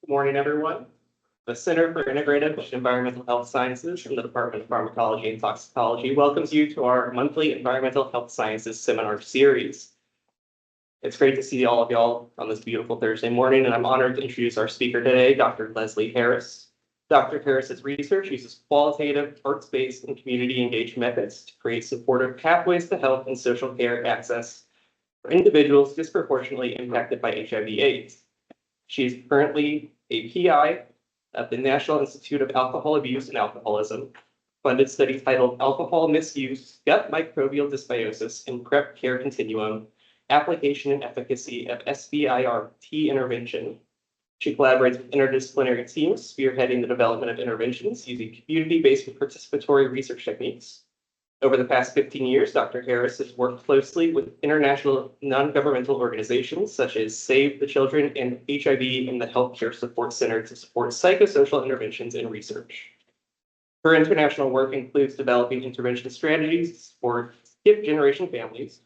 Good morning, everyone. The Center for Integrative Environmental Health Sciences from the Department of Pharmacology and Toxicology welcomes you to our monthly Environmental Health Sciences seminar series. It's great to see all of y'all on this beautiful Thursday morning, and I'm honored to introduce our speaker today, Dr. Lesley Harris. Dr. Harris's research uses qualitative, arts-based, and community engaged methods to create supportive pathways to health and social care access for individuals disproportionately impacted by HIV/AIDS. She is currently a PI at the National Institute of Alcohol Abuse and Alcoholism, funded study titled Alcohol Misuse, Gut Microbial Dysbiosis and PrEP Care Continuum, Application and Efficacy of SBIRT Intervention. She collaborates with interdisciplinary teams, spearheading the development of interventions using community-based participatory research techniques. Over the past 15 years, Dr. Harris has worked closely with international non-governmental organizations such as Save the Children and HIV and the Healthcare Support Center to support psychosocial interventions and research. Her international work includes developing intervention strategies for skip generation families,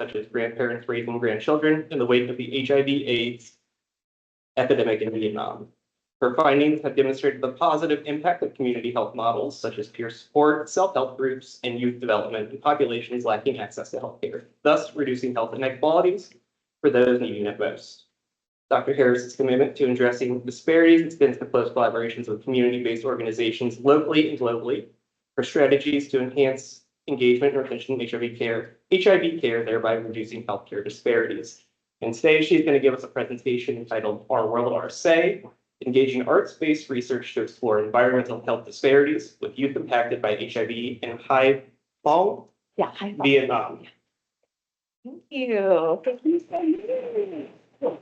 such as grandparents raising grandchildren in the wake of the HIV/AIDS epidemic in Vietnam. Her findings have demonstrated the positive impact of community health models, such as peer support, self-help groups, and youth development in populations lacking access to healthcare, thus reducing health inequalities for those needing it most. Dr. Harris's commitment to addressing disparities extends to close collaborations with community-based organizations locally and globally for strategies to enhance engagement and retention in HIV care, thereby reducing healthcare disparities. And today she's going to give us a presentation entitled Our World, Our Say, Engaging Arts-Based Research to Explore Environmental Health Disparities with Youth Impacted by HIV in Phong, Vietnam. Thank you. Thank you so much.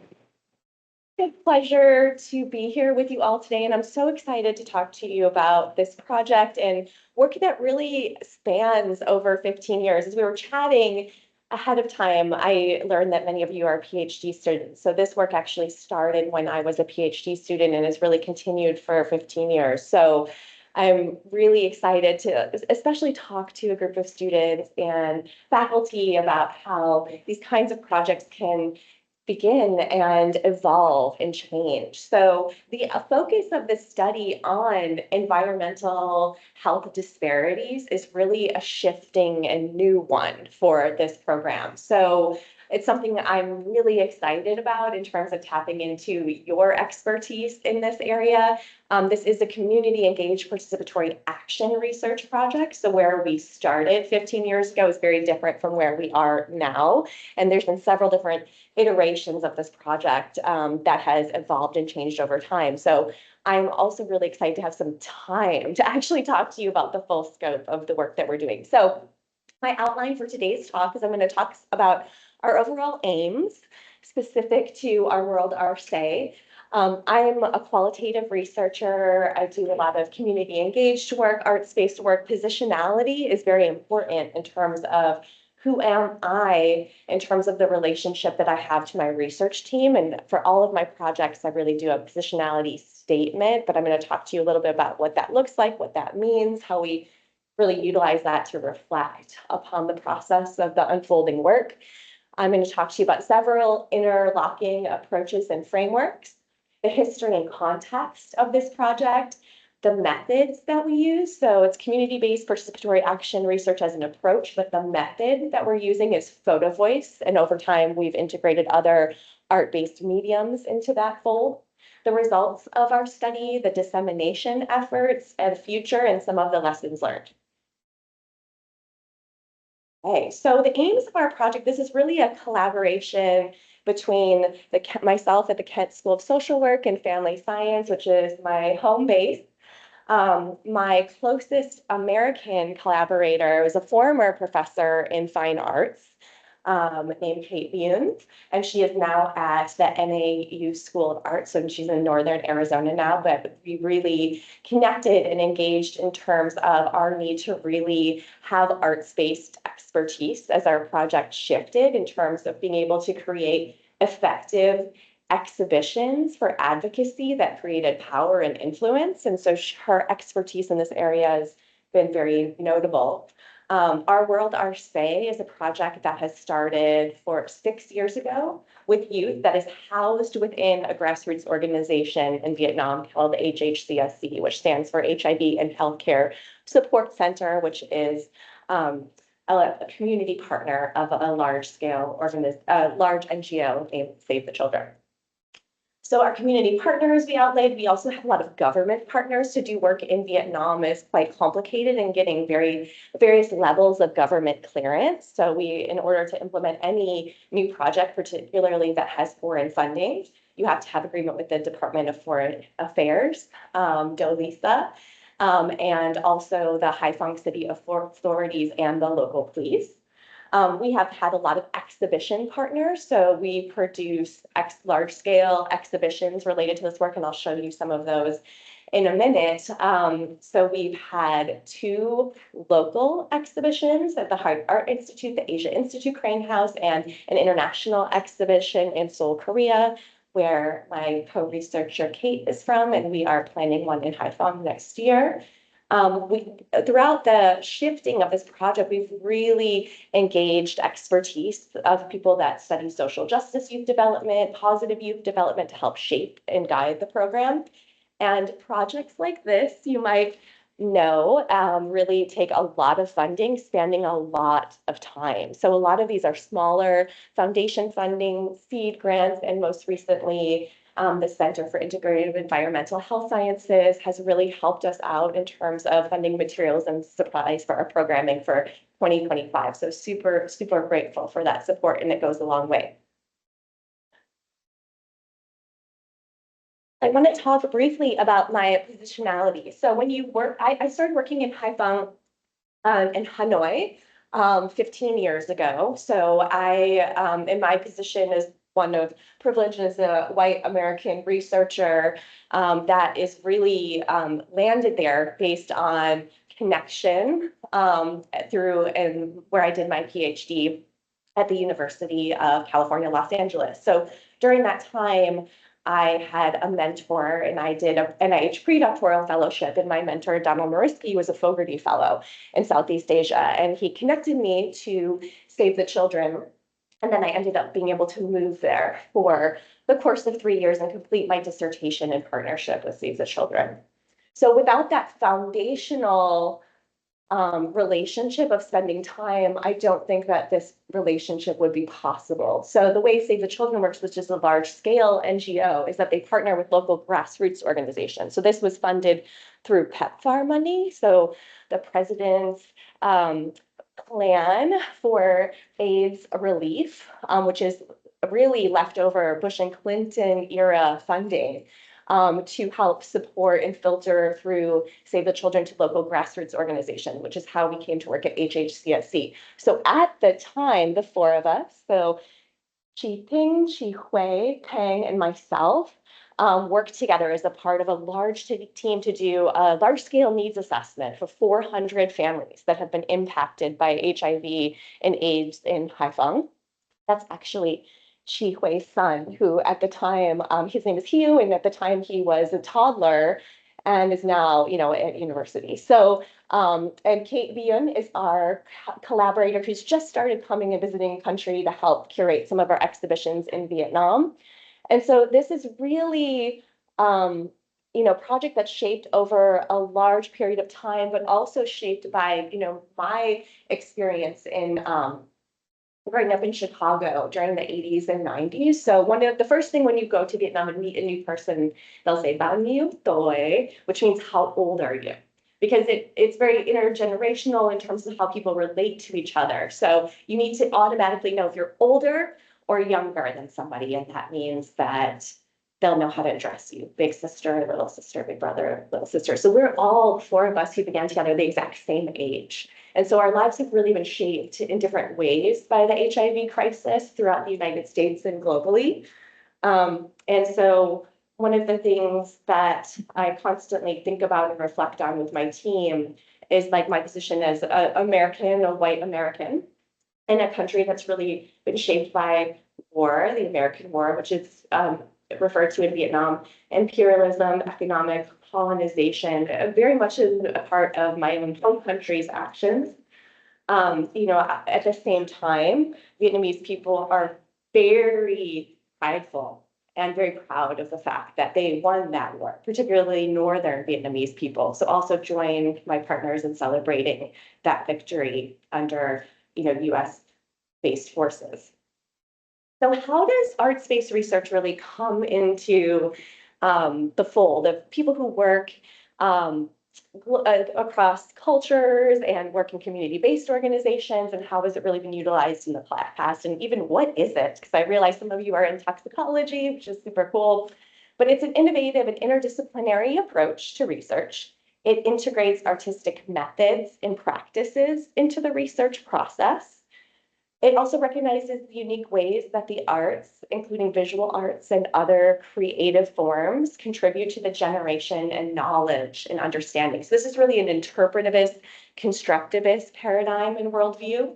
It's a pleasure to be here with you all today, and I'm so excited to talk to you about this project and work that really spans over 15 years. As we were chatting ahead of time, I learned that many of you are PhD students. So this work actually started when I was a PhD student and has really continued for 15 years. So I'm really excited to especially talk to a group of students and faculty about how these kinds of projects can begin and evolve and change. So the focus of this study on environmental health disparities is really a shifting and new one for this program. So it's something that I'm really excited about in terms of tapping into your expertise in this area. This is a community engaged participatory action research project. So where we started 15 years ago is very different from where we are now. And there's been several different iterations of this project that has evolved and changed over time. So I'm also really excited to have some time to actually talk to you about the full scope of the work that we're doing. So my outline for today's talk is I'm going to talk about our overall aims specific to Our World, Our Say. I'm a qualitative researcher. I do a lot of community engaged work, arts-based work. Positionality is very important in terms of who am I in terms of the relationship that I have to my research team. And for all of my projects, I really do a positionality statement, but I'm going to talk to you a little bit about what that looks like, what that means, how we really utilize that to reflect upon the process of the unfolding work. I'm going to talk to you about several interlocking approaches and frameworks, the history and context of this project, the methods that we use. So it's community-based participatory action research as an approach, but the method that we're using is photo voice. And over time, we've integrated other art-based mediums into that fold. The results of our study, the dissemination efforts, and future, and some of the lessons learned. Okay, so the aims of our project, this is really a collaboration between myself at the Kent School of Social Work and Family Science, which is my home base. My closest American collaborator is a former professor in fine arts named Kate Bunes, and she is now at the NAU School of Arts, and she's in Northern Arizona now, but we really connected and engaged in terms of our need to really have arts-based expertise as our project shifted in terms of being able to create effective exhibitions for advocacy that created power and influence. And so her expertise in this area has been very notable. Our World, Our Say is a project that has started 6 years ago with youth that is housed within a grassroots organization in Vietnam called HHCSC, which stands for HIV and Healthcare Support Center, which is a community partner of a large NGO named Save the Children. So our community partners we outlaid, we also have a lot of government partners to do work in Vietnam is quite complicated and getting various levels of government clearance. So in order to implement any new project, particularly that has foreign funding, you have to have agreement with the Department of Foreign Affairs, DOLISA, and also the Phong City authorities and the local police. We have had a lot of exhibition partners, so we produce large-scale exhibitions related to this work, and I'll show you some of those in a minute. So we've had 2 local exhibitions at the Hard Art Institute, the Asia Institute Crane House, and an international exhibition in Seoul, Korea, where my co-researcher Kate is from, and we are planning one in Haiphong next year. Throughout the shifting of this project, we've really engaged expertise of people that study social justice youth development, positive youth development to help shape and guide the program. And projects like this, you might know, really take a lot of funding, spanning a lot of time. So a lot of these are smaller foundation funding, seed grants, and most recently, the Center for Integrative Environmental Health Sciences has really helped us out in terms of funding materials and supplies for our programming for 2025. So super, super grateful for that support, and it goes a long way. I want to talk briefly about my positionality. So when you work, I started working in Haiphong in Hanoi 15 years ago. So in my position as one of privilege as a white American researcher that is really landed there based on connection through and where I did my PhD at the University of California, Los Angeles. So during that time, I had a mentor and I did an NIH pre-doctoral fellowship, and my mentor, Donald Mariski, was a Fogarty Fellow in Southeast Asia, and he connected me to Save the Children. And then I ended up being able to move there for the course of 3 years and complete my dissertation in partnership with Save the Children. So without that foundational relationship of spending time, I don't think that this relationship would be possible. So the way Save the Children works, which is a large-scale NGO, is that they partner with local grassroots organizations. So this was funded through PEPFAR money. So the president's plan for AIDS relief, which is really leftover Bush and Clinton era funding to help support and filter through Save the Children to local grassroots organization, which is how we came to work at HHCSC. So at the time, the 4 of us, so Chi Ping, Chi Hui, Peng, and myself, worked together as a part of a large team to do a large-scale needs assessment for 400 families that have been impacted by HIV and AIDS in Haiphong. That's actually Chi Hui's son, who at the time, his name is Hugh, and at the time he was a toddler and is now, at university. So, and Kate Biyun is our collaborator who's just started coming and visiting the country to help curate some of our exhibitions in Vietnam. And so this is really, project that's shaped over a large period of time, but also shaped by, my experience in growing up in Chicago during the 80s and 90s. So the first thing when you go to Vietnam and meet a new person, they'll say, "Bao nhiêu tuổi," which means how old are you? Because it's very intergenerational in terms of how people relate to each other. So you need to automatically know if you're older or younger than somebody, and that means that they'll know how to address you. Big sister, little sister, big brother, little sister. So we're all 4 of us who began together the exact same age. And so our lives have really been shaped in different ways by the HIV crisis throughout the United States and globally. And so one of the things that I constantly think about and reflect on with my team is like my position as an American, a white American, in a country that's really been shaped by war, the American War, which is referred to in Vietnam, imperialism, economic colonization, very much a part of my own home country's actions. At the same time, Vietnamese people are very prideful and very proud of the fact that they won that war, particularly Northern Vietnamese people. So also join my partners in celebrating that victory under, US-based forces. So how does arts-based research really come into the fold of people who work across cultures and work in community-based organizations, and how has it really been utilized in the past? And even what is it? Because I realize some of you are in toxicology, which is super cool, but it's an innovative and interdisciplinary approach to research. It integrates artistic methods and practices into the research process. It also recognizes the unique ways that the arts, including visual arts and other creative forms, contribute to the generation and knowledge and understanding. So this is really an interpretivist, constructivist paradigm and worldview.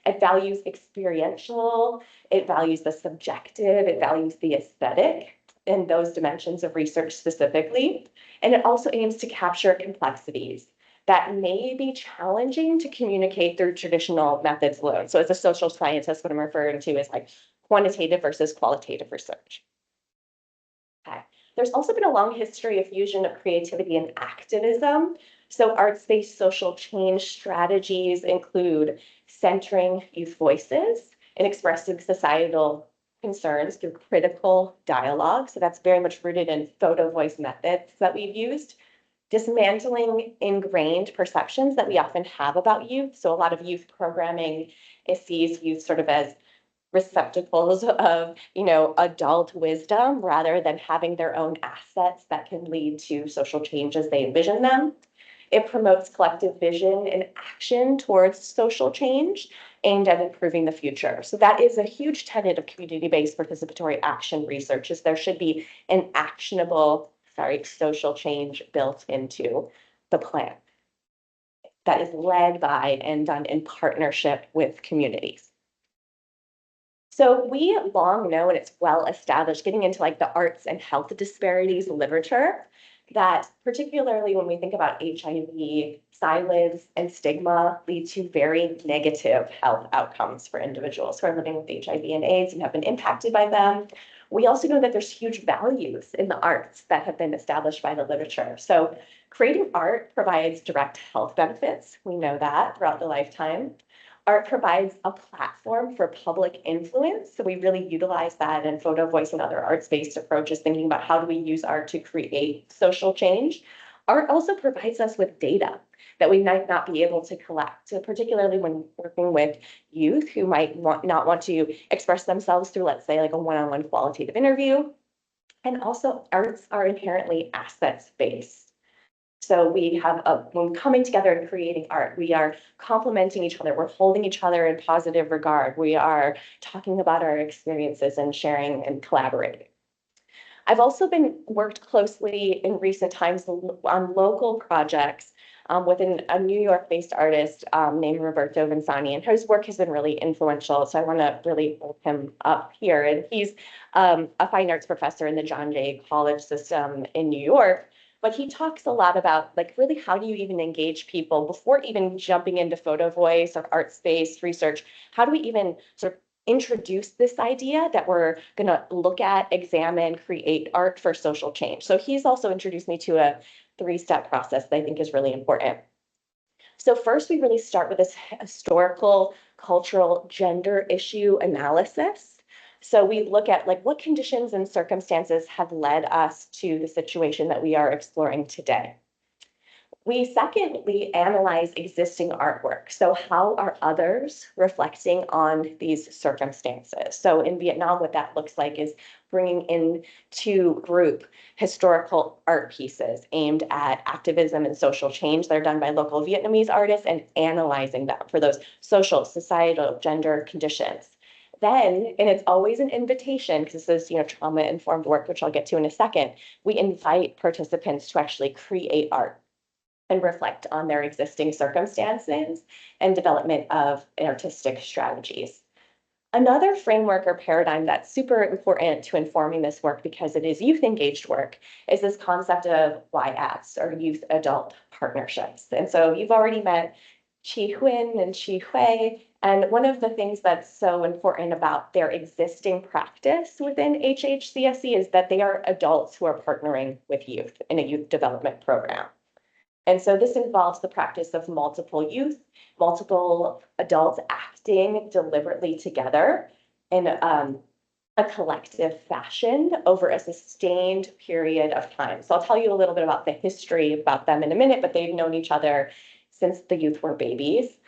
It values experiential, it values the subjective, it values the aesthetic in those dimensions of research specifically. And it also aims to capture complexities that may be challenging to communicate through traditional methods alone. So as a social scientist, what I'm referring to is like quantitative versus qualitative research. Okay. There's also been a long history of fusion of creativity and activism. So arts-based social change strategies include centering youth voices and expressing societal concerns through critical dialogue. So that's very much rooted in photo voice methods that we've used. Dismantling ingrained perceptions that we often have about youth. So a lot of youth programming sees youth sort of as receptacles of, adult wisdom rather than having their own assets that can lead to social change as they envision them. It promotes collective vision and action towards social change aimed at improving the future. So that is a huge tenet of community-based participatory action research, is there should be an actionable social change built into the plan that is led by and done in partnership with communities. So we long know, and it's well established, getting into like the arts and health disparities literature, that particularly when we think about HIV, silence and stigma lead to very negative health outcomes for individuals who are living with HIV and AIDS and have been impacted by them. We also know that there's huge values in the arts that have been established by the literature. So creating art provides direct health benefits. We know that throughout the lifetime. Art provides a platform for public influence. So we really utilize that in photo voice and other arts-based approaches, thinking about how do we use art to create social change. Art also provides us with data that we might not be able to collect, so particularly when working with youth who might not want to express themselves through, let's say, like a one-on-one qualitative interview. And also arts are inherently assets-based. So we have when coming together and creating art, we are complementing each other. We're holding each other in positive regard. We are talking about our experiences and sharing and collaborating. I've also worked closely in recent times on local projects with a New York-based artist named Roberto Vinsani, and his work has been really influential. So I want to really hold him up here. And he's a fine arts professor in the John Jay College system in New York. But he talks a lot about like really how do you even engage people before even jumping into photo voice or arts-based research? How do we even sort of introduce this idea that we're going to look at, examine, create art for social change? So he's also introduced me to a 3-step process that I think is really important. So first, we really start with this historical, cultural, gender issue analysis. So we look at like what conditions and circumstances have led us to the situation that we are exploring today. We secondly analyze existing artwork. So how are others reflecting on these circumstances? So in Vietnam, what that looks like is bringing in to group historical art pieces aimed at activism and social change that are done by local Vietnamese artists and analyzing them for those social, societal, gender conditions. Then, and it's always an invitation, because this is, trauma-informed work, which I'll get to in a second, we invite participants to actually create art and reflect on their existing circumstances and development of artistic strategies. Another framework or paradigm that's super important to informing this work, because it is youth-engaged work, is this concept of YAPs, or youth-adult partnerships. And so you've already met Chi Huyn and Chi Hui. And one of the things that's so important about their existing practice within HHCSE is that they are adults who are partnering with youth in a youth development program. And so this involves the practice of multiple adults acting deliberately together in a collective fashion over a sustained period of time. So I'll tell you a little bit about the history about them in a minute, but they've known each other since the youth were babies.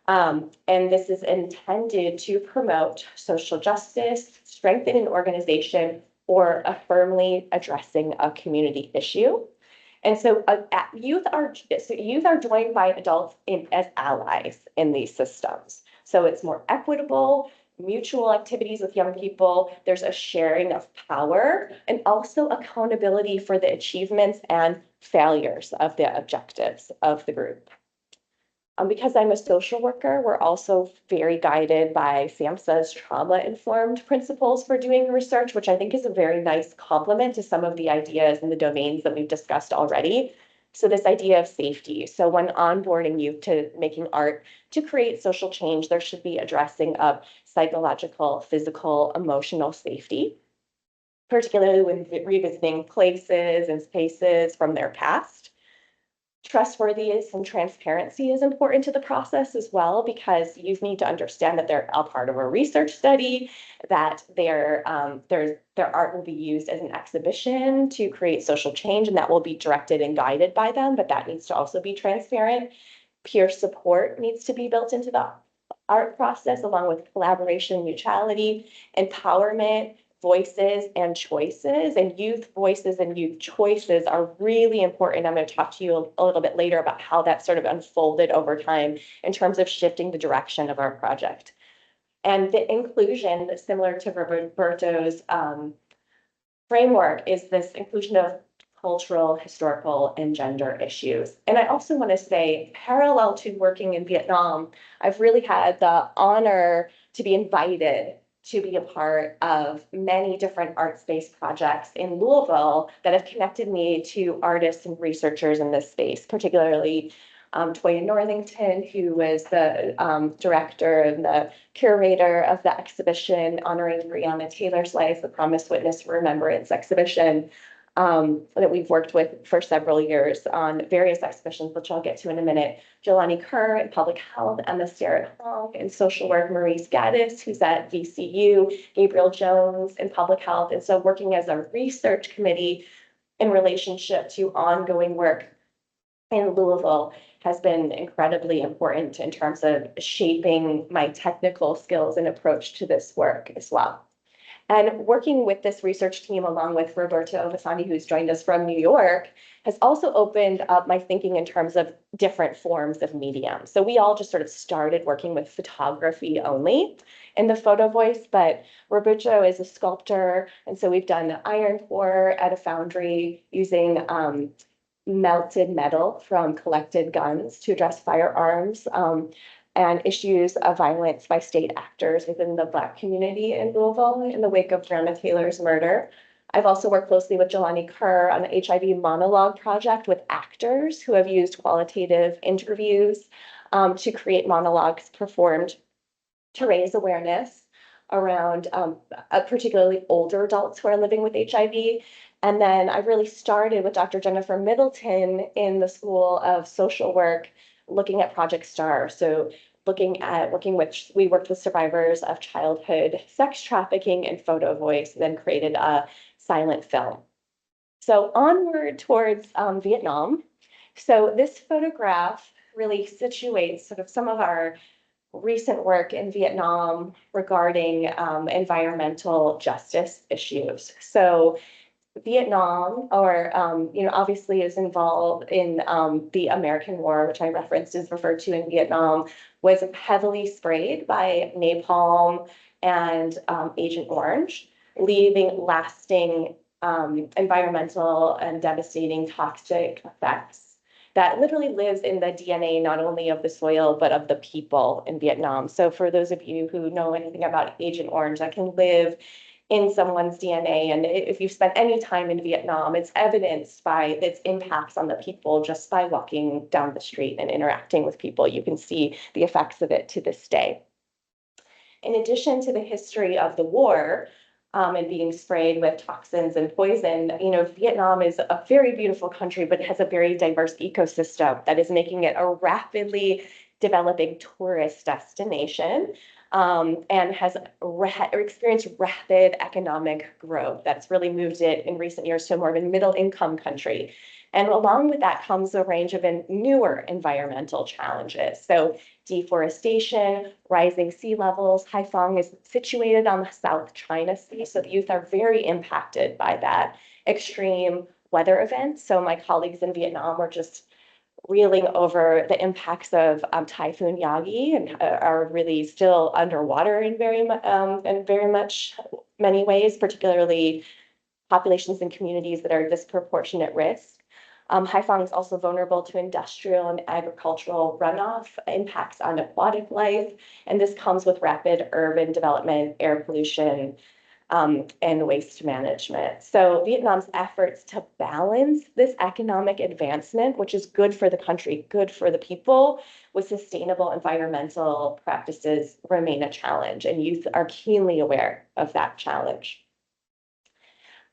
And this is intended to promote social justice, strengthen an organization, or affirmly addressing a community issue. And so youth are joined by adults as allies in these systems. So it's more equitable, mutual activities with young people. There's a sharing of power and also accountability for the achievements and failures of the objectives of the group. Because I'm a social worker, we're also very guided by SAMHSA's trauma-informed principles for doing research, which I think is a very nice complement to some of the ideas and the domains that we've discussed already. So this idea of safety. So when onboarding youth to making art to create social change, there should be addressing of psychological, physical, emotional safety, particularly when revisiting places and spaces from their past. Trustworthiness and transparency is important to the process as well, because you need to understand that they're a part of a research study, that their art will be used as an exhibition to create social change, and that will be directed and guided by them, but that needs to also be transparent. Peer support needs to be built into the art process, along with collaboration, mutuality, empowerment, voices and choices, and youth voices and youth choices are really important. I'm going to talk to you a little bit later about how that sort of unfolded over time in terms of shifting the direction of our project. And the inclusion, similar to Roberto's framework, is this inclusion of cultural, historical, and gender issues. And I also want to say, parallel to working in Vietnam, I've really had the honor to be invited to be a part of many different arts-based projects in Louisville that have connected me to artists and researchers in this space, particularly Toya Northington, who was the director and the curator of the exhibition honoring Breonna Taylor's life, the Promised Witness Remembrance exhibition, that we've worked with for several years on various exhibitions, which I'll get to in a minute. Jelani Kerr in public health, Emma Phong in social work, Maurice Gaddis, who's at VCU, Gabriel Jones in public health. And so working as a research committee in relationship to ongoing work in Louisville has been incredibly important in terms of shaping my technical skills and approach to this work as well. And working with this research team, along with Roberto Vasani, who's joined us from New York, has also opened up my thinking in terms of different forms of medium. So we all just sort of started working with photography only in the photo voice, but Roberto is a sculptor. And so we've done iron pour at a foundry using melted metal from collected guns to address firearms. And issues of violence by state actors within the Black community in Louisville in the wake of Breonna Taylor's murder. I've also worked closely with Jelani Kerr on the HIV monologue project with actors who have used qualitative interviews to create monologues performed to raise awareness around particularly older adults who are living with HIV. And then I really started with Dr. Jennifer Middleton in the School of Social Work, looking at Project STAR. So we worked with survivors of childhood sex trafficking and photo voice, then created a silent film. So onward towards Vietnam. So this photograph really situates sort of some of our recent work in Vietnam regarding environmental justice issues. So Vietnam, or obviously is involved in the American War, which I referenced is referred to in Vietnam, was heavily sprayed by napalm and Agent Orange, leaving lasting environmental and devastating toxic effects that literally lives in the DNA, not only of the soil, but of the people in Vietnam. So for those of you who know anything about Agent Orange, that can live in someone's DNA. And if you spent any time in Vietnam, it's evidenced by its impacts on the people just by walking down the street and interacting with people. You can see the effects of it to this day. In addition to the history of the war, and being sprayed with toxins and poison, Vietnam is a very beautiful country, but it has a very diverse ecosystem that is making it a rapidly developing tourist destination, and has experienced rapid economic growth that's really moved it in recent years to more of a middle income country. And along with that comes a range of newer environmental challenges. So deforestation, rising sea levels. Haiphong is situated on the South China Sea, so the youth are very impacted by that extreme weather event. So my colleagues in Vietnam were just reeling over the impacts of Typhoon Yagi, and are really still underwater in very much many ways, particularly populations and communities that are disproportionate risk. Haiphong is also vulnerable to industrial and agricultural runoff impacts on aquatic life, and this comes with rapid urban development, air pollution, and waste management. So Vietnam's efforts to balance this economic advancement, which is good for the country, good for the people, with sustainable environmental practices remain a challenge, and youth are keenly aware of that challenge.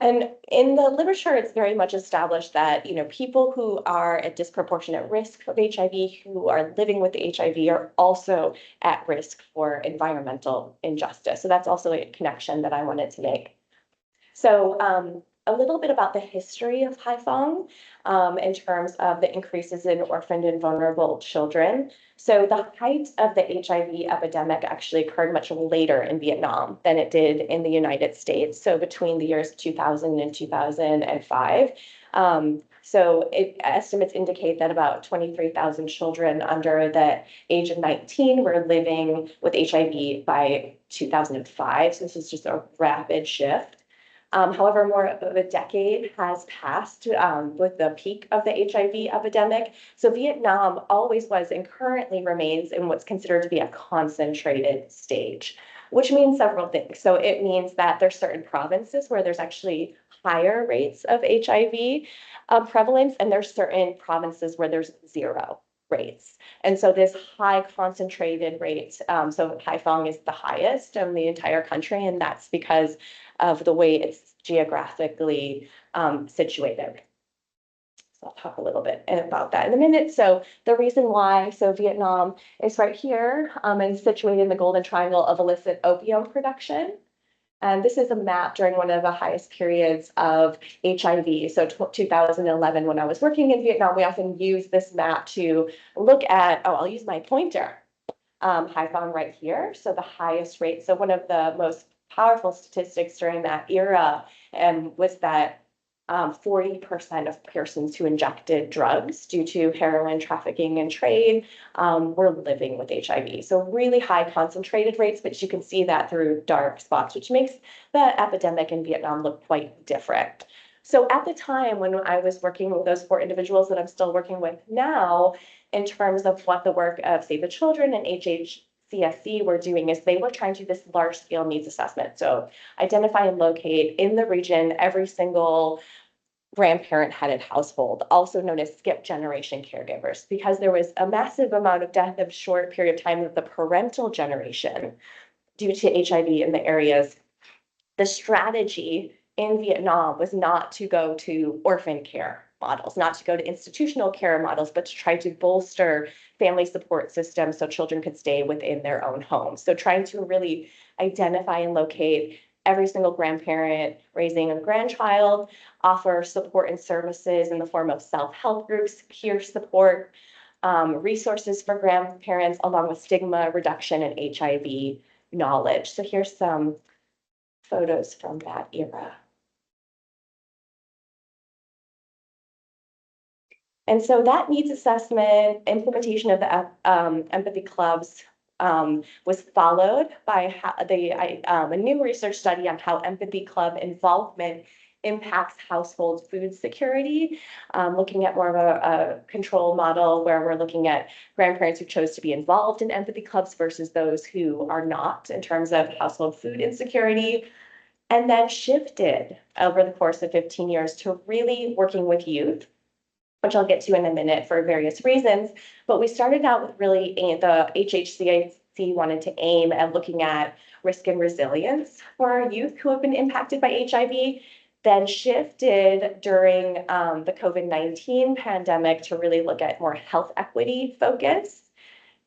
And in the literature, it's very much established that, people who are at disproportionate risk of HIV, who are living with HIV, are also at risk for environmental injustice. So that's also a connection that I wanted to make. So a little bit about the history of Haiphong in terms of the increases in orphaned and vulnerable children. So the height of the HIV epidemic actually occurred much later in Vietnam than it did in the United States. So between the years 2000 and 2005. So estimates indicate that about 23,000 children under the age of 19 were living with HIV by 2005. So this is just a rapid shift. However, more of a decade has passed with the peak of the HIV epidemic. So Vietnam always was and currently remains in what's considered to be a concentrated stage, which means several things. So it means that there's certain provinces where there's actually higher rates of HIV prevalence, and there's certain provinces where there's zero rates. And so this high concentrated rate, so Haiphong is the highest in the entire country, and that's because of the way it's geographically situated. So I'll talk a little bit about that in a minute. So the reason why, so Vietnam is right here and situated in the Golden Triangle of illicit opium production. And this is a map during one of the highest periods of HIV. So 2011, when I was working in Vietnam, we often use this map to look at, I'll use my pointer, Haiphong right here. So the highest rate. So one of the most powerful statistics during that era was that 40% of persons who injected drugs due to heroin trafficking and trade were living with HIV. So really high concentrated rates, but you can see that through dark spots, which makes the epidemic in Vietnam look quite different. So at the time when I was working with those 4 individuals that I'm still working with now, in terms of what the work of Save the Children and HHCSC were doing, is they were trying to do this large scale needs assessment. So identify and locate in the region every single grandparent-headed household, also known as skip generation caregivers, because there was a massive amount of death in a short period of time of the parental generation due to HIV in the areas. The strategy in Vietnam was not to go to orphan care models, not to go to institutional care models, but to try to bolster family support systems so children could stay within their own homes. So trying to really identify and locate every single grandparent raising a grandchild, offer support and services in the form of self-help groups, peer support, resources for grandparents, along with stigma reduction and HIV knowledge. So here's some photos from that era. And so that needs assessment, implementation of the empathy clubs was followed by a new research study on how empathy club involvement impacts household food security, looking at more of a control model where we're looking at grandparents who chose to be involved in empathy clubs versus those who are not in terms of household food insecurity. and then shifted over the course of 15 years to really working with youth, which I'll get to in a minute for various reasons. But we started out with really the HHCIC wanted to aim at looking at risk and resilience for our youth who have been impacted by HIV, then shifted during the COVID-19 pandemic to really look at more health equity focus.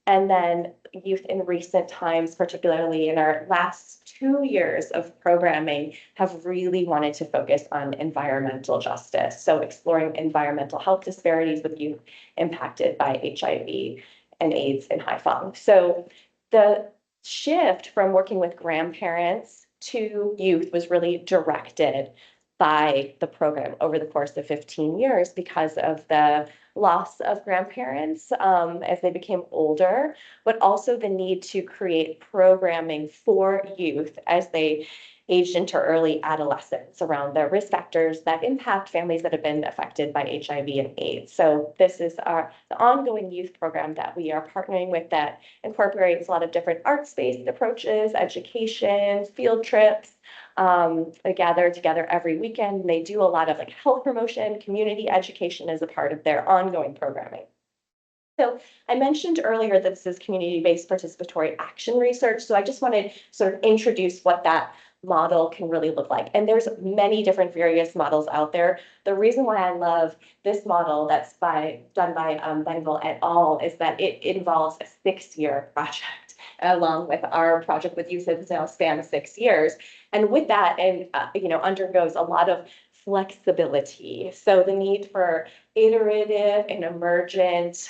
And then youth in recent times, particularly in our last 2 years of programming, have really wanted to focus on environmental justice. So exploring environmental health disparities with youth impacted by HIV and AIDS and high Phong. So the shift from working with grandparents to youth was really directed by the program over the course of 15 years because of the loss of grandparents as they became older, but also the need to create programming for youth as they aged into early adolescence around the risk factors that impact families that have been affected by HIV and AIDS. So this is the ongoing youth program that we are partnering with that incorporates a lot of different arts-based approaches, education, field trips. They gather together every weekend. They do a lot of health promotion, community education as a part of their ongoing programming. So I mentioned earlier that this is community-based participatory action research. So I just wanted to sort of introduce what that model can really look like. And there's many different various models out there. The reason why I love this model that's done by Bengal et al. Is that it involves a 6-year project, along with our project with youth that's now spanned 6 years. And with that, and undergoes a lot of flexibility. So the need for iterative and emergent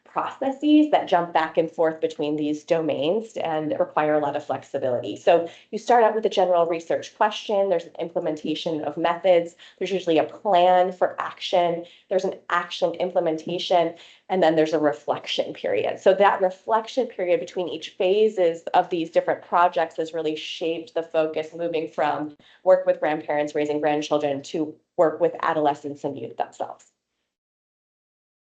processes that jump back and forth between these domains and require a lot of flexibility. So you start out with a general research question, there's an implementation of methods, there's usually a plan for action, there's an action implementation, and then there's a reflection period. So that reflection period between each phases of these different projects has really shaped the focus, moving from work with grandparents raising grandchildren to work with adolescents and youth themselves.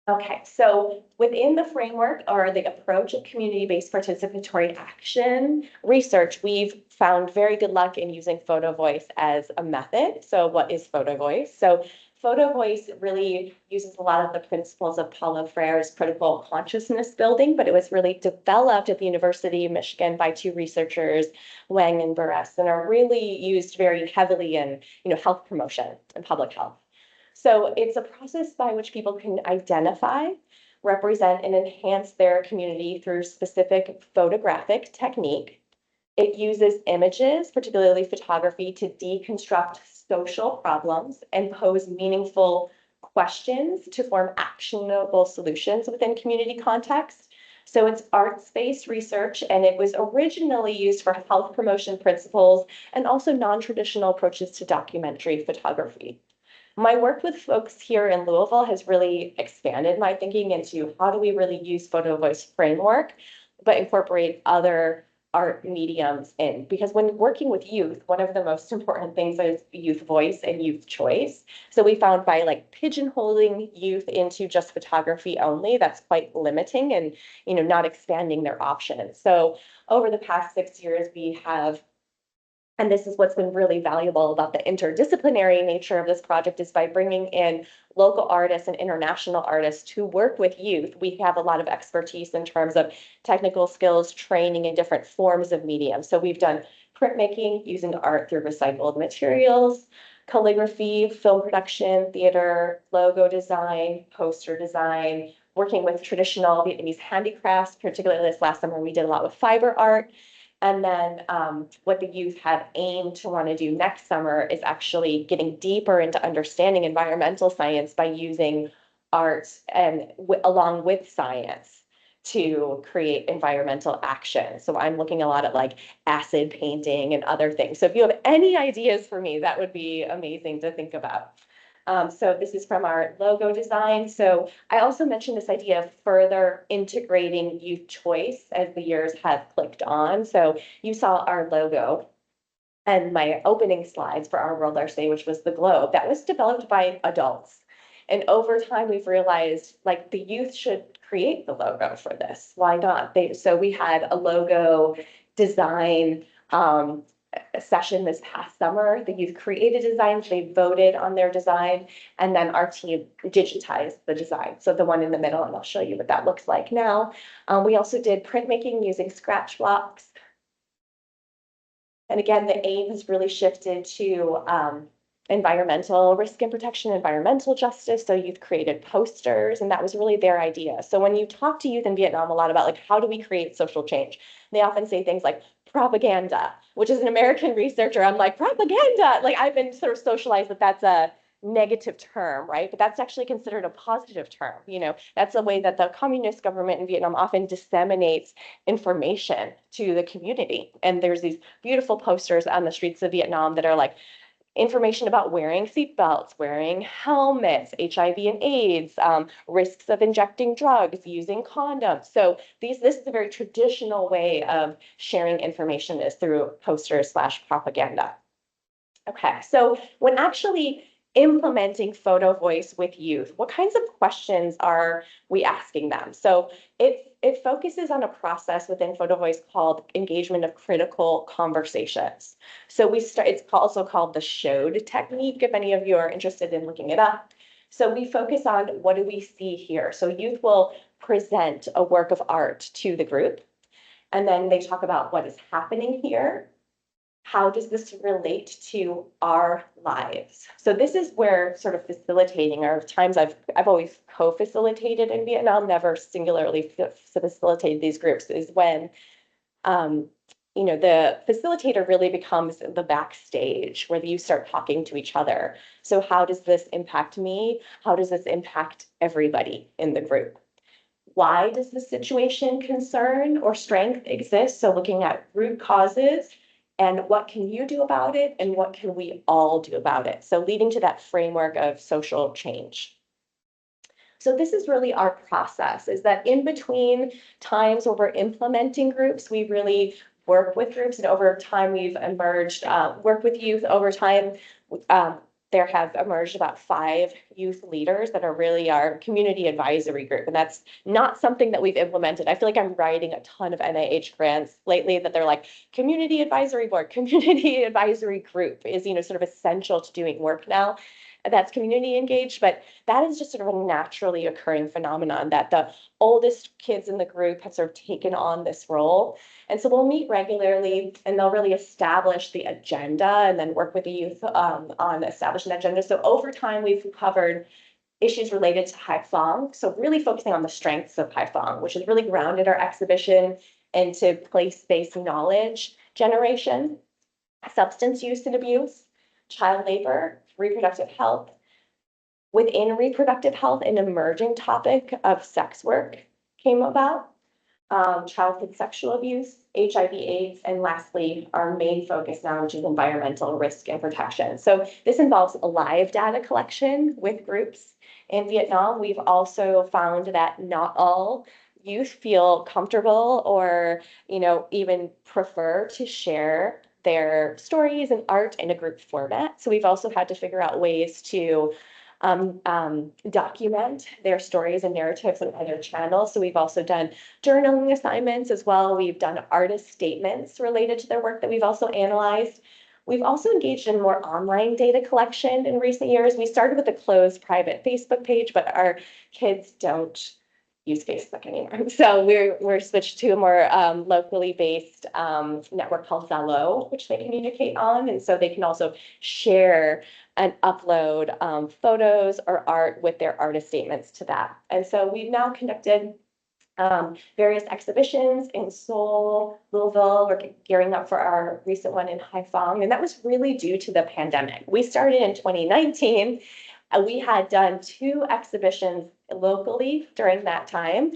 Okay, so within the framework or the approach of community-based participatory action research, we've found very good luck in using photo voice as a method. So what is photo voice? So photo voice really uses a lot of the principles of Paulo Freire's critical consciousness building, but it was really developed at the University of Michigan by 2 researchers, Wang and Buress, and are really used very heavily in health promotion and public health. So it's a process by which people can identify, represent, and enhance their community through specific photographic technique. It uses images, particularly photography, to deconstruct social problems and pose meaningful questions to form actionable solutions within community context. So it's arts-based research, and it was originally used for health promotion principles and also non-traditional approaches to documentary photography. My work with folks here in Louisville has really expanded my thinking into how do we really use photo voice framework, but incorporate other art mediums in. Because when working with youth, one of the most important things is youth voice and youth choice. So we found by pigeonholing youth into just photography only, that's quite limiting and not expanding their options. So over the past 6 years, we have, and this is what's been really valuable about the interdisciplinary nature of this project, is by bringing in local artists and international artists to work with youth. We have a lot of expertise in terms of technical skills, training in different forms of medium. So we've done printmaking using art through recycled materials, calligraphy, film production, theater, logo design, poster design, working with traditional Vietnamese handicrafts, particularly this last summer, we did a lot with fiber art. And then what the youth have aimed to want to do next summer is actually getting deeper into understanding environmental science by using art and along with science to create environmental action. So I'm looking a lot at acid painting and other things. So if you have any ideas for me, that would be amazing to think about. So this is from our logo design. So I also mentioned this idea of further integrating youth choice as the years have clicked on. So you saw our logo and my opening slides for our World Arts Day, which was the globe, that was developed by adults. And over time, we've realized the youth should create the logo for this. Why not? So we had a logo design session this past summer. The youth created designs, they voted on their design, and then our team digitized the design. So the one in the middle, and I'll show you what that looks like now. We also did printmaking using scratch blocks. And again, the aim has really shifted to environmental risk and protection, environmental justice. So youth created posters, and that was really their idea. So when you talk to youth in Vietnam a lot about like, how do we create social change? They often say things like propaganda, which is an American researcher. I'm like, propaganda. Like I've been sort of socialized that that's a negative term, right? But that's actually considered a positive term. You know, that's a way that the communist government in Vietnam often disseminates information to the community. And there's these beautiful posters on the streets of Vietnam that are like, information about wearing seatbelts, wearing helmets, HIV and AIDS, risks of injecting drugs, using condoms. So this is a very traditional way of sharing information is through posters/propaganda. Okay, so when actually implementing photo voice with youth, what kinds of questions are we asking them? So it focuses on a process within photo voice called engagement of critical conversations. So it's also called the SHOWed technique, if any of you are interested in looking it up. So we focus on what do we see here? So youth will present a work of art to the group, and then they talk about what is happening here. How does this relate to our lives? So this is where sort of facilitating, or times I've always co-facilitated in Vietnam, never singularly facilitated these groups, is when the facilitator really becomes the backstage where you start talking to each other. So how does this impact me? How does this impact everybody in the group? Why does the situation concern or strength exist? So looking at root causes, and what can you do about it, and what can we all do about it? So leading to that framework of social change. So this is really our process, is that in between times where we're implementing groups, we really work with groups, and over time we've emerged, work with youth over time. There have emerged about 5 youth leaders that are really our community advisory group. And that's not something that we've implemented. I feel like I'm writing a ton of NIH grants lately that they're like, community advisory board, community advisory group is, sort of essential to doing work now. That's community engaged, but that is just sort of a naturally occurring phenomenon that the oldest kids in the group have sort of taken on this role. And so we'll meet regularly, and they'll really establish the agenda and then work with the youth on establishing the agenda. So over time, we've covered issues related to Phong. So really focusing on the strengths of Phong, which has really grounded our exhibition into place-based knowledge generation, substance use and abuse, child labor, reproductive health. Within reproductive health, an emerging topic of sex work came about, childhood sexual abuse, HIV/AIDS, and lastly, our main focus now, which is environmental risk and protection. So this involves a live data collection with groups in Vietnam. We've also found that not all youth feel comfortable or, even prefer to share their stories and art in a group format. So we've also had to figure out ways to document their stories and narratives on other channels. So we've also done journaling assignments as well. We've done artist statements related to their work that we've also analyzed. We've also engaged in more online data collection in recent years. We started with a closed private Facebook page, but our kids don't use Facebook anymore. So we're switched to a more locally based network called Zello, which they communicate on. And so they can also share and upload photos or art with their artist statements to that. And so we've now conducted various exhibitions in Seoul, Louisville. We're gearing up for our recent one in Phong. And that was really due to the pandemic. We started in 2019. We had done 2 exhibitions locally during that time.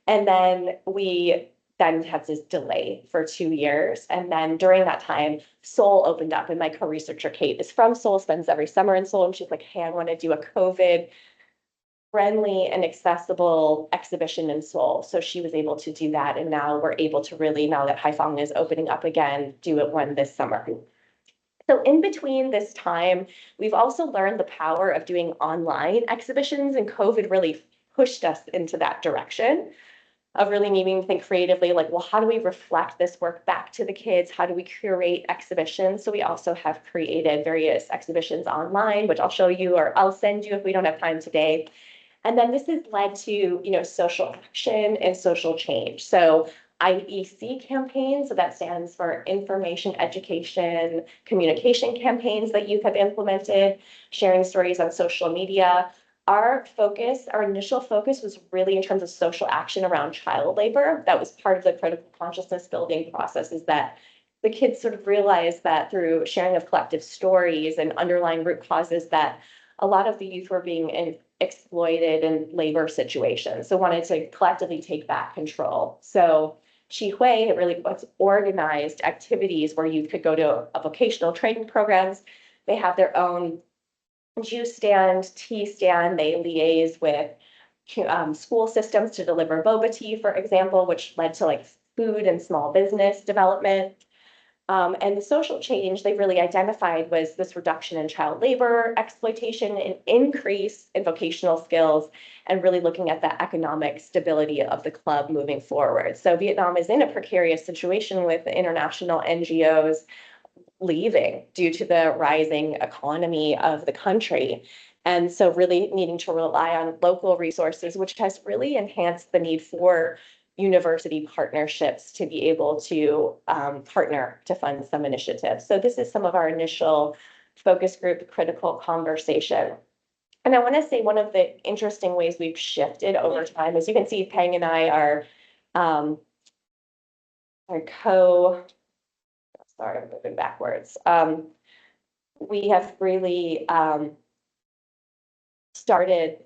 And then we had this delay for 2 years. And then during that time, Seoul opened up. And my co-researcher, Kate, is from Seoul, spends every summer in Seoul. And she's like, hey, I want to do a COVID friendly and accessible exhibition in Seoul. So she was able to do that. And now we're able to really, now that Phong is opening up again, do it one this summer. So in between this time, we've also learned the power of doing online exhibitions, and COVID really pushed us into that direction. of really needing to think creatively, like, well, how do we reflect this work back to the kids? How do we curate exhibitions? So we also have created various exhibitions online, which I'll show you or I'll send you if we don't have time today. And then this has led to, social action and social change. So IEC campaigns, so that stands for Information, Education, Communication campaigns that youth have implemented, sharing stories on social media. Our initial focus was really in terms of social action around child labor. That was part of the critical consciousness building process, is that the kids sort of realized that through sharing of collective stories and underlying root causes that a lot of the youth were being exploited in labor situations. So wanted to collectively take back control. So CIEHS really was organized activities where youth could go to a vocational training programs. They have their own juice stand, tea stand. They liaise with school systems to deliver boba tea, for example, which led to like food and small business development. And the social change they really identified was this reduction in child labor, exploitation, and increase in vocational skills, and really looking at the economic stability of the club moving forward. So Vietnam is in a precarious situation with international NGOs leaving due to the rising economy of the country. And so really needing to rely on local resources, which has really enhanced the need for university partnerships to be able to partner to fund some initiatives. So this is some of our initial focus group critical conversation. And I want to say one of the interesting ways we've shifted over time, as you can see, Peng and I are sorry, I'm moving backwards. We have really started,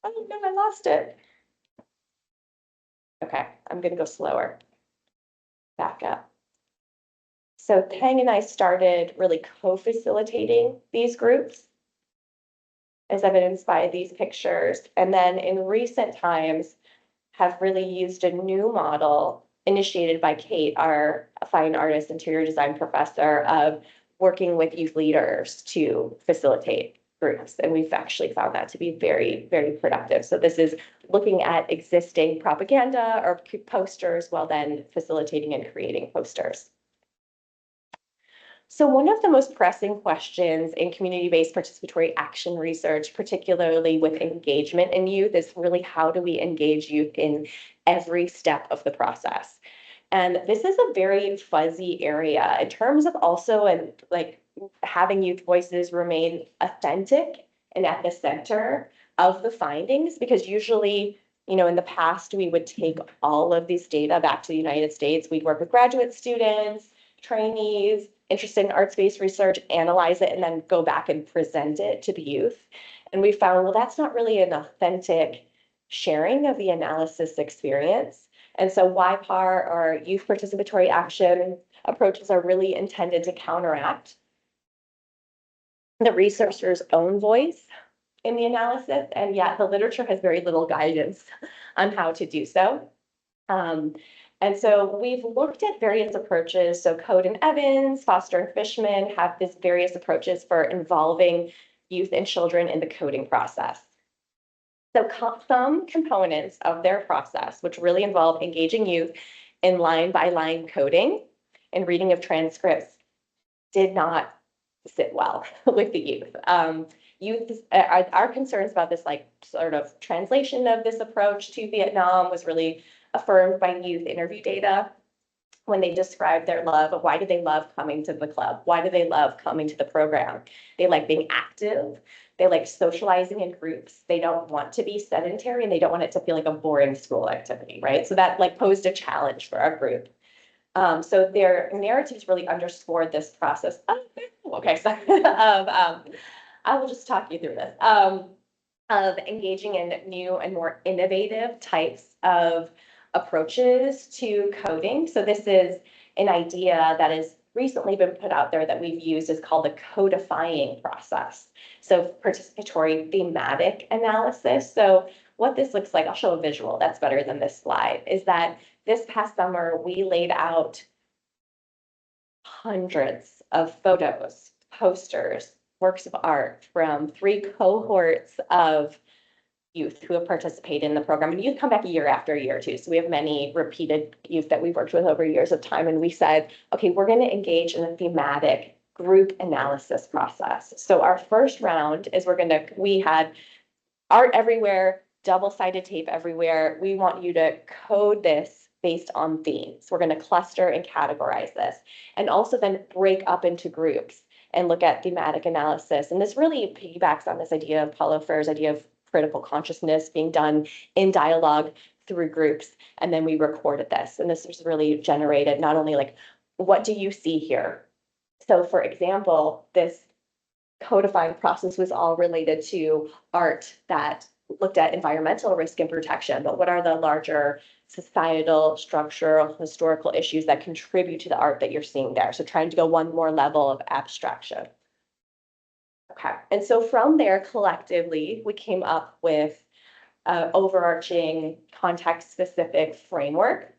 oh no, I lost it. Okay, I'm gonna go slower. Back up. So Peng and I started really co-facilitating these groups, as evidenced by these pictures. And then in recent times, have really used a new model initiated by Kate, our fine artist interior design professor, of working with youth leaders to facilitate groups. And we've actually found that to be very, very productive. So this is looking at existing propaganda or posters while then facilitating and creating posters. So one of the most pressing questions in community-based participatory action research, particularly with engagement in youth, is really how do we engage youth in every step of the process? And this is a very fuzzy area in terms of also having youth voices remain authentic and at the center of the findings, because usually, in the past, we would take all of these data back to the United States. We'd work with graduate students, trainees, interested in arts-based research, analyze it, and then go back and present it to the youth. And we found, well, that's not really an authentic sharing of the analysis experience. And so YPAR, or youth participatory action approaches, are really intended to counteract the researcher's own voice in the analysis, and yet the literature has very little guidance on how to do so. And so we've looked at various approaches. So Code and Evans, Foster and Fishman have these various approaches for involving youth and children in the coding process. So some components of their process, which really involve engaging youth in line-by-line coding and reading of transcripts, did not sit well with the youth. Our concerns about this sort of translation of this approach to Vietnam was really affirmed by youth interview data when they described their love of why do they love coming to the club? Why do they love coming to the program? They like being active. They like socializing in groups. They don't want to be sedentary, and they don't want it to feel like a boring school activity, right? So that posed a challenge for our group. So their narratives really underscored this process. Okay, so I will just talk you through this. Of engaging in new and more innovative types of approaches to coding. So this is an idea that has recently been put out there that we've used, is called the codifying process. So participatory thematic analysis. So what this looks like, I'll show a visual that's better than this slide, is that this past summer, we laid out hundreds of photos, posters, works of art from 3 cohorts of youth who have participated in the program, and youth come back year after year too. So we have many repeated youth that we've worked with over years of time. And we said, okay, we're going to engage in a thematic group analysis process. So our first round is we had art everywhere, double-sided tape everywhere. We want you to code this based on themes. We're going to cluster and categorize this, and also then break up into groups and look at thematic analysis. And this really piggybacks on this idea of Paulo Freire's idea of critical consciousness being done in dialogue through groups. And then we recorded this. And this was really generated not only like, what do you see here? So for example, this codifying process was all related to art that looked at environmental risk and protection, but what are the larger societal, structural, historical issues that contribute to the art that you're seeing there? So trying to go one more level of abstraction. Okay, and so from there, collectively, we came up with an overarching context-specific framework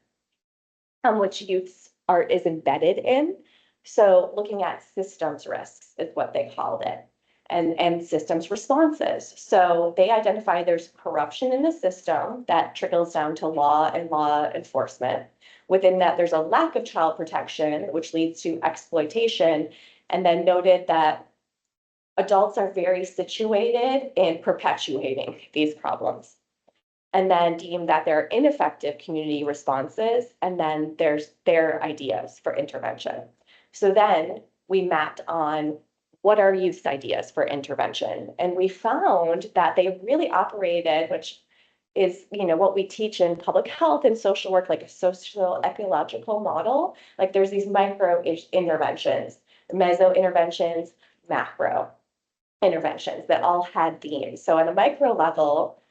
which youth's art is embedded in. So looking at systems risks is what they called it, and systems responses. So they identify there's corruption in the system that trickles down to law and law enforcement. Within that, there's a lack of child protection, which leads to exploitation, and then noted that adults are very situated in perpetuating these problems. And then deemed that there are ineffective community responses, and then there's their ideas for intervention. So then we mapped on what are youth's ideas for intervention. And we found that they really operated, which is, what we teach in public health and social work, like a social ecological model. Like there's these micro interventions, meso interventions, macro interventions that all had themes. So on a micro level,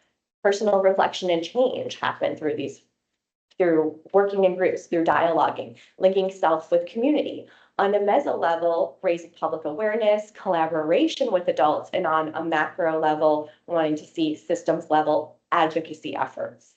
personal reflection and change happen through working in groups, through dialoguing, linking self with community. On a meso level, raising public awareness, collaboration with adults, and on a macro level, wanting to see systems level advocacy efforts.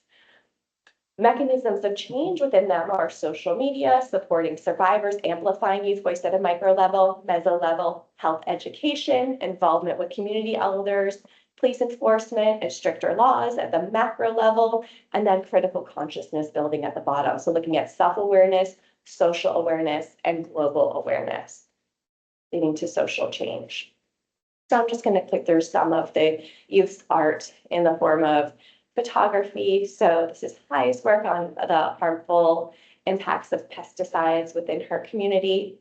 Mechanisms of change within them are social media, supporting survivors, amplifying youth voice at a micro level, meso level, health education, involvement with community elders, police enforcement and stricter laws at the macro level, and then critical consciousness building at the bottom. So looking at self-awareness, social awareness, and global awareness, leading to social change. So I'm just going to click through some of the youth's art in the form of photography. So this is Hai's work on the harmful impacts of pesticides within her community.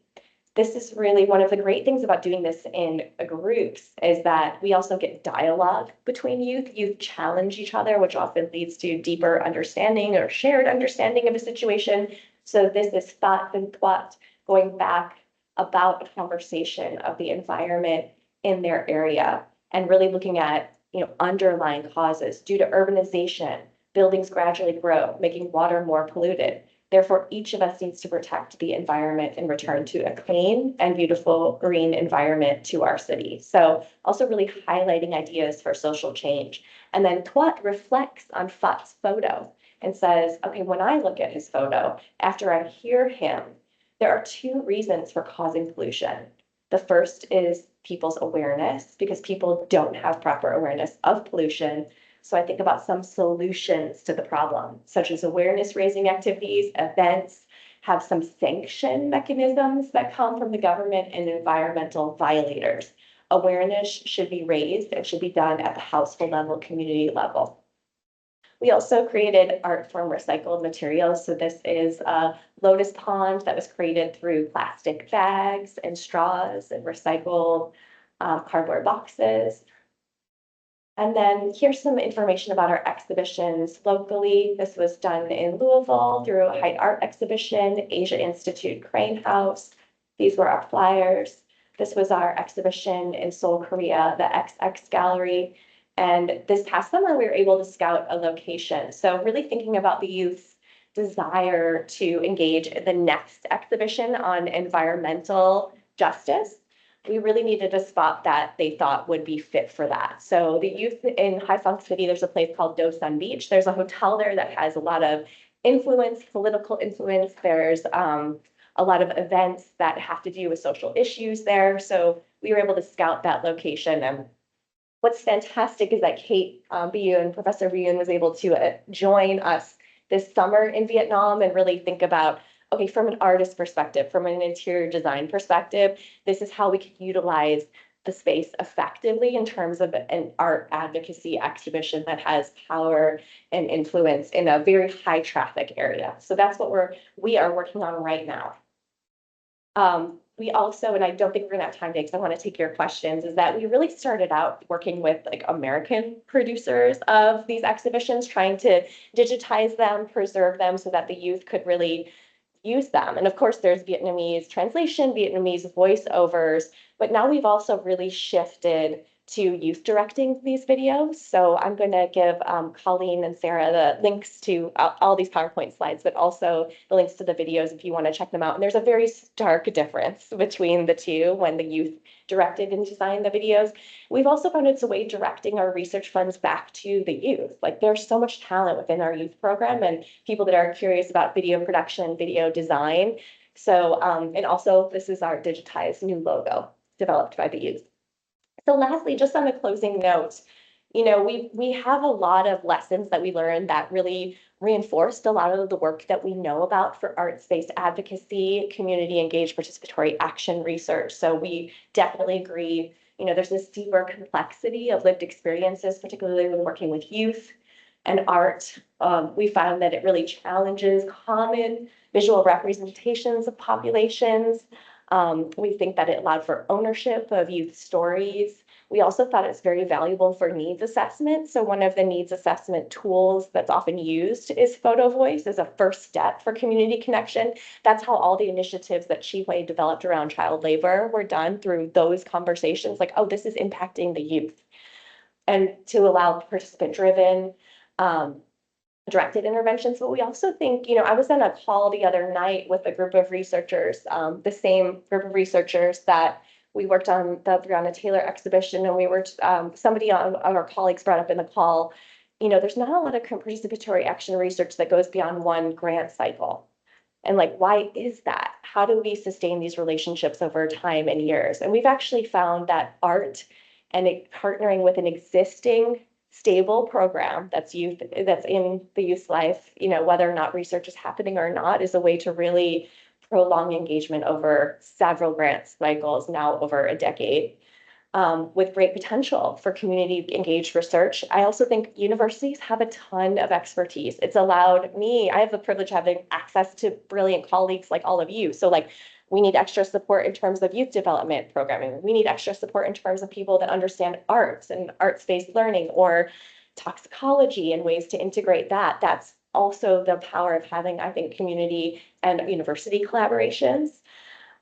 This is really one of the great things about doing this in groups is that we also get dialogue between youth. Youth challenge each other, which often leads to deeper understanding or shared understanding of a situation. So this is thought and thought going back about a conversation of the environment in their area and really looking at, underlying causes. Due to urbanization, buildings gradually grow, making water more polluted. Therefore, each of us needs to protect the environment and return to a clean and beautiful green environment to our city. So also really highlighting ideas for social change. And then Twat reflects on Fat's photo and says, okay, when I look at his photo, after I hear him, there are two reasons for causing pollution. The first is people's awareness, because people don't have proper awareness of pollution. So I think about some solutions to the problem, such as awareness raising activities, events, have some sanction mechanisms that come from the government and environmental violators. Awareness should be raised and should be done at the household level, community level. We also created art from recycled materials. So this is a lotus pond that was created through plastic bags and straws and recycled cardboard boxes. And then here's some information about our exhibitions locally. This was done in Louisville through a Height Art exhibition, Asia Institute Crane House. These were our flyers. This was our exhibition in Seoul, Korea, the XX Gallery. And this past summer, we were able to scout a location. So really thinking about the youth's desire to engage in the next exhibition on environmental justice. We really needed a spot that they thought would be fit for that. So the youth in Haiphong City, there's a place called Dosan Beach. There's a hotel there that has a lot of influence, political influence. There's a lot of events that have to do with social issues there. So we were able to scout that location and what's fantastic is that Kate Biyun, Professor Biyun, was able to join us this summer in Vietnam and really think about, okay, from an artist perspective, from an interior design perspective, this is how we could utilize the space effectively in terms of an art advocacy exhibition that has power and influence in a very high traffic area. So that's what we are working on right now. We also, and I don't think we're gonna have time today because I want to take your questions, is that we really started out working with like American producers of these exhibitions, trying to digitize them, preserve them so that the youth could really use them. And of course, there's Vietnamese translation, Vietnamese voiceovers, but now we've also really shifted to youth directing these videos. So I'm going to give Colleen and Sarah the links to all these PowerPoint slides, but also the links to the videos if you want to check them out. And there's a very stark difference between the two when the youth directed and designed the videos. We've also found it's a way directing our research funds back to the youth. Like there's so much talent within our youth program and people that are curious about video production, video design. So, and also this is our digitized new logo developed by the youth. So lastly, just on a closing note, you know, we have a lot of lessons that we learned that really reinforced a lot of the work that we know about for arts-based advocacy, community engaged participatory action research. So we definitely agree, you know, there's this deeper complexity of lived experiences, particularly when working with youth and art. We found that it really challenges common visual representations of populations. We think that it allowed for ownership of youth stories. We also thought it's very valuable for needs assessment. So one of the needs assessment tools that's often used is photo voice as a first step for community connection. That's how all the initiatives that Chi developed around child labor were done, through those conversations, like, oh, this is impacting the youth. And to allow participant-driven, directed interventions. But we also think, you know, I was on a call the other night with a group of researchers, the same group of researchers that we worked on the Breonna Taylor exhibition, and we were, somebody on our colleagues brought up in the call, you know, there's not a lot of participatory action research that goes beyond one grant cycle. And like, why is that? How do we sustain these relationships over time and years? And we've actually found that art and partnering with an existing stable program that's in the youth life, you know, whether or not research is happening or not, is a way to really prolong engagement over several grant cycles, now over a decade, with great potential for community engaged research. I also think universities have a ton of expertise. It's allowed me, I have the privilege of having access to brilliant colleagues like all of you. So like, we need extra support in terms of youth development programming. We need extra support in terms of people that understand arts and arts-based learning, or toxicology and ways to integrate that. That's also the power of having, I think, community and university collaborations.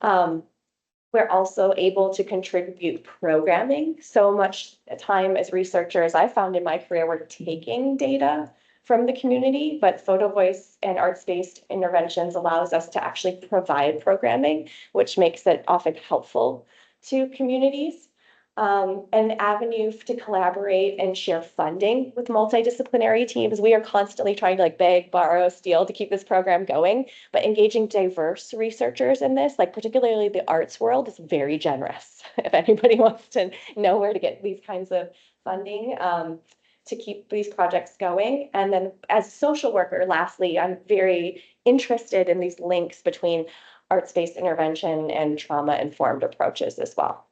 We're also able to contribute programming. So much time as researchers, I found in my career, we're taking data from the community, but photo voice and arts-based interventions allows us to actually provide programming, which makes it often helpful to communities. An avenue to collaborate and share funding with multidisciplinary teams. We are constantly trying to like beg, borrow, steal to keep this program going, but engaging diverse researchers in this, like particularly the arts world, is very generous. If anybody wants to know where to get these kinds of funding, to keep these projects going. And then as a social worker, lastly, I'm very interested in these links between arts-based intervention and trauma-informed approaches as well.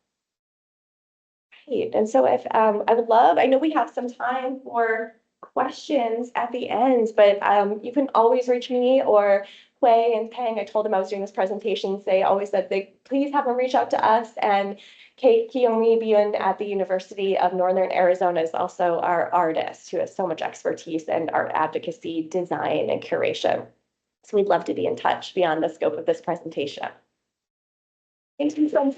Right. And so if I would love, I know we have some time for questions at the end, but you can always reach me or Quay and Peng. I told them I was doing this presentation. They always said they please have them reach out to us. And Kate Kiyomi Biyun at the University of Northern Arizona is also our artist who has so much expertise in art advocacy, design, and curation. So we'd love to be in touch beyond the scope of this presentation. Thank you so much.